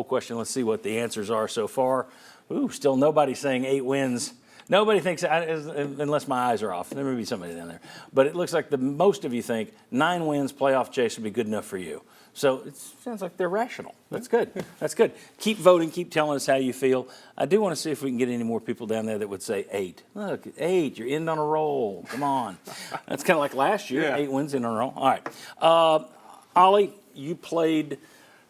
question. Let's see what the answers are so far. Ooh, still nobody saying 8 wins. Nobody thinks, unless my eyes are off. There may be somebody down there. But it looks like most of you think 9 wins, playoff chase would be good enough for you. So it sounds like they're rational. That's good. That's good. Keep voting. Keep telling us how you feel. I do want to see if we can get any more people down there that would say 8. Look, 8. You're in on a roll. Come on. That's kind of like last year. 8 wins in a row. All right. Ollie, you played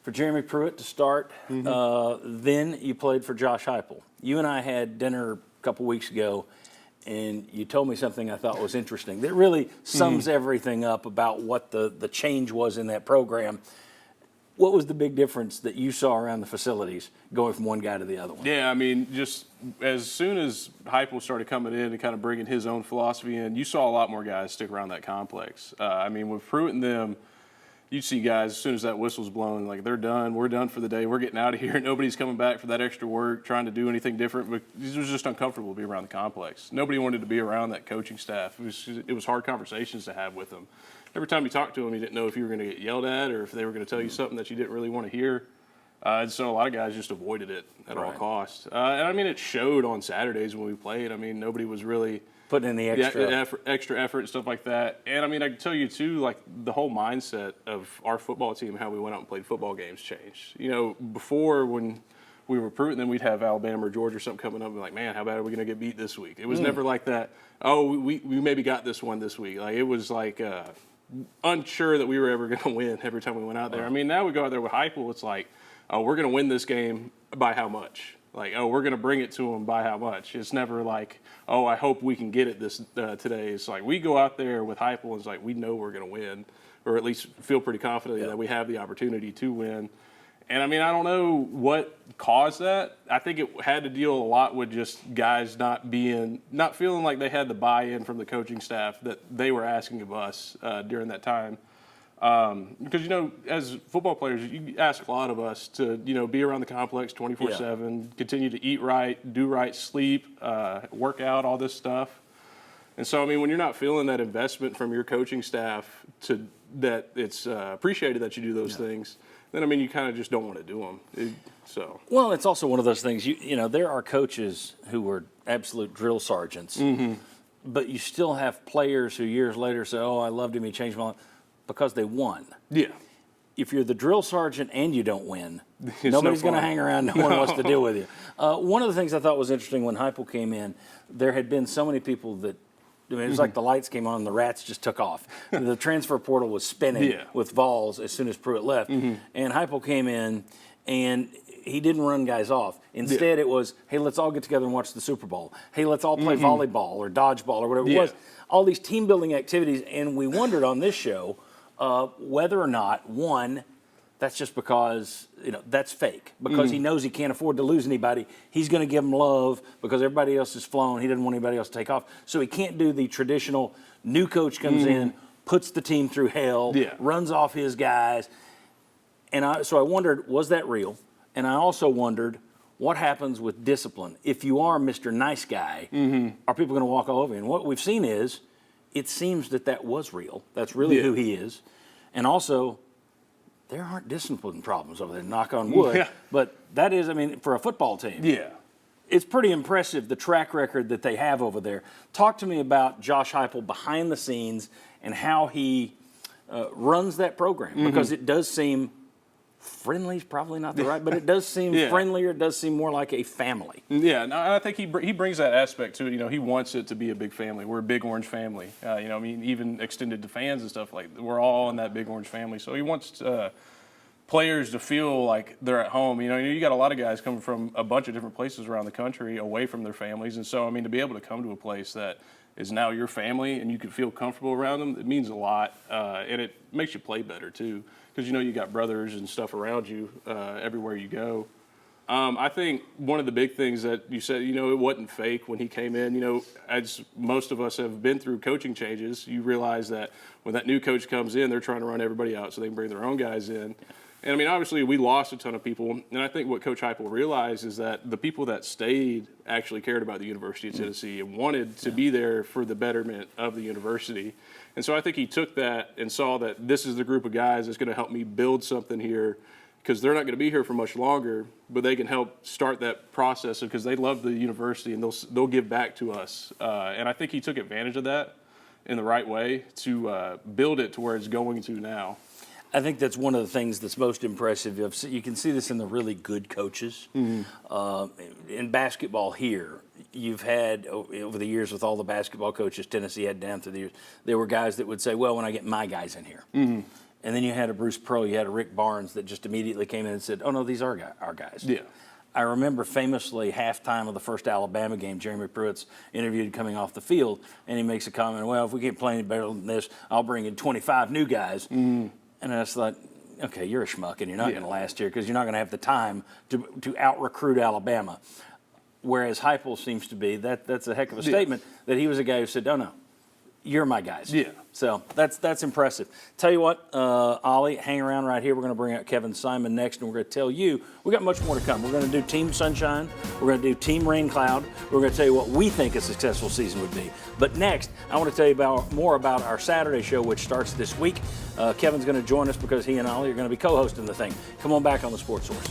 for Jeremy Pruitt to start. Then you played for Josh Heupel. You and I had dinner a couple weeks ago, and you told me something I thought was interesting that really sums everything up about what the change was in that program. What was the big difference that you saw around the facilities going from one guy to the other one? Yeah, I mean, just as soon as Heupel started coming in and kind of bringing his own philosophy in, you saw a lot more guys stick around that complex. I mean, with Pruitt and them, you'd see guys, as soon as that whistle's blown, like, they're done, we're done for the day, we're getting out of here, nobody's coming back for that extra work, trying to do anything different. But it was just uncomfortable to be around the complex. Nobody wanted to be around that coaching staff. It was hard conversations to have with them. Every time you talked to them, you didn't know if you were going to get yelled at or if they were going to tell you something that you didn't really want to hear. And so a lot of guys just avoided it at all costs. And I mean, it showed on Saturdays when we played. I mean, nobody was really putting in the extra effort and stuff like that. And I mean, I can tell you too, like, the whole mindset of our football team, how we went out and played football games changed. You know, before when we were recruiting, then we'd have Alabama or Georgia or something coming up and be like, man, how bad are we going to get beat this week? It was never like that. Oh, we maybe got this one this week. Like, it was like unsure that we were ever going to win every time we went out there. I mean, now we go out there with Heupel, it's like, oh, we're going to win this game by how much? Like, oh, we're going to bring it to them by how much? It's never like, oh, I hope we can get it this today. It's like we go out there with Heupel and it's like we know we're going to win, or at least feel pretty confident that we have the opportunity to win. And, I mean, I don't know what caused that. I think it had to deal a lot with just guys not feeling like they had the buy-in from the coaching staff that they were asking of us during that time. Because, you know, as football players, you ask a lot of us to, you know, be around the complex 24/7, continue to eat right, do right, sleep, work out, all this stuff. And so, I mean, when you're not feeling that investment from your coaching staff that it's appreciated that you do those things, then, I mean, you kind of just don't want to do them. Well, it's also one of those things, you know, there are coaches who were absolute drill sergeants, but you still have players who years later say, oh, I loved him, he changed my life, because they won. Yeah. If you're the drill sergeant and you don't win, nobody's going to hang around. No one wants to deal with you. One of the things I thought was interesting when Heupel came in, there had been so many people that, I mean, it was like the lights came on and the rats just took off. The transfer portal was spinning with Vols as soon as Pruitt left. And Heupel came in, and he didn't run guys off. Instead, it was, hey, let's all get together and watch the Super Bowl. Hey, let's all play volleyball or dodgeball or whatever it was. All these team-building activities. And we wondered on this show whether or not, one, that's just because, you know, that's fake. Because he knows he can't afford to lose anybody. He's going to give them love because everybody else is flown. He doesn't want anybody else to take off. So he can't do the traditional new coach comes in, puts the team through hell, runs off his guys. And so I wondered, was that real? And I also wondered, what happens with discipline? If you are Mr. Nice Guy, are people going to walk all over you? And what we've seen is, it seems that was real. That's really who he is. And also, there aren't discipline problems over there, knock on wood. But that is, I mean, for a football team. It's pretty impressive, the track record that they have over there. Talk to me about Josh Heupel behind the scenes and how he runs that program. Because it does seem, friendly is probably not the right, but it does seem friendlier. It does seem more like a family. Yeah, no, I think he brings that aspect to it. You know, he wants it to be a big family. We're a Big Orange family. You know, I mean, even extended to fans and stuff, like, we're all in that Big Orange family. So he wants players to feel like they're at home. You know, you got a lot of guys coming from a bunch of different places around the country away from their families. And so, I mean, to be able to come to a place that is now your family and you can feel comfortable around them, it means a lot. And it makes you play better, too. Because, you know, you got brothers and stuff around you everywhere you go. I think one of the big things that you said, you know, it wasn't fake when he came in. You know, as most of us have been through coaching changes, you realize that when that new coach comes in, they're trying to run everybody out so they can bring their own guys in. And, I mean, obviously we lost a ton of people. And I think what Coach Heupel realized is that the people that stayed actually cared about the University of Tennessee and wanted to be there for the betterment of the university. And so I think he took that and saw that this is the group of guys that's going to help me build something here because they're not going to be here for much longer, but they can help start that process because they love the university and they'll give back to us. And I think he took advantage of that in the right way to build it to where it's going to now. I think that's one of the things that's most impressive. You can see this in the really good coaches. In basketball here, you've had, over the years with all the basketball coaches Tennessee had down through the years, there were guys that would say, well, when I get my guys in here. And then you had a Bruce Pearl, you had a Rick Barnes that just immediately came in and said, oh, no, these are our guys. Yeah. I remember famously halftime of the first Alabama game, Jeremy Pruitt's interviewed coming off the field, and he makes a comment, well, if we can't play any better than this, I'll bring in 25 new guys. And I was like, okay, you're a schmuck, and you're not going to last here because you're not going to have the time to out-recruit Alabama. Whereas Heupel seems to be, that's a heck of a statement, that he was a guy who said, oh, no, you're my guys. Yeah. So that's impressive. Tell you what, Ollie, hang around right here. We're going to bring out Kevin Simon next, and we're going to tell you, we got much more to come. We're going to do Team Sunshine. We're going to do Team Rain Cloud. We're going to tell you what we think a successful season would be. But next, I want to tell you more about our Saturday show, which starts this week. Kevin's going to join us because he and Ollie are going to be co-hosting the thing. Come on back on the Sports Source.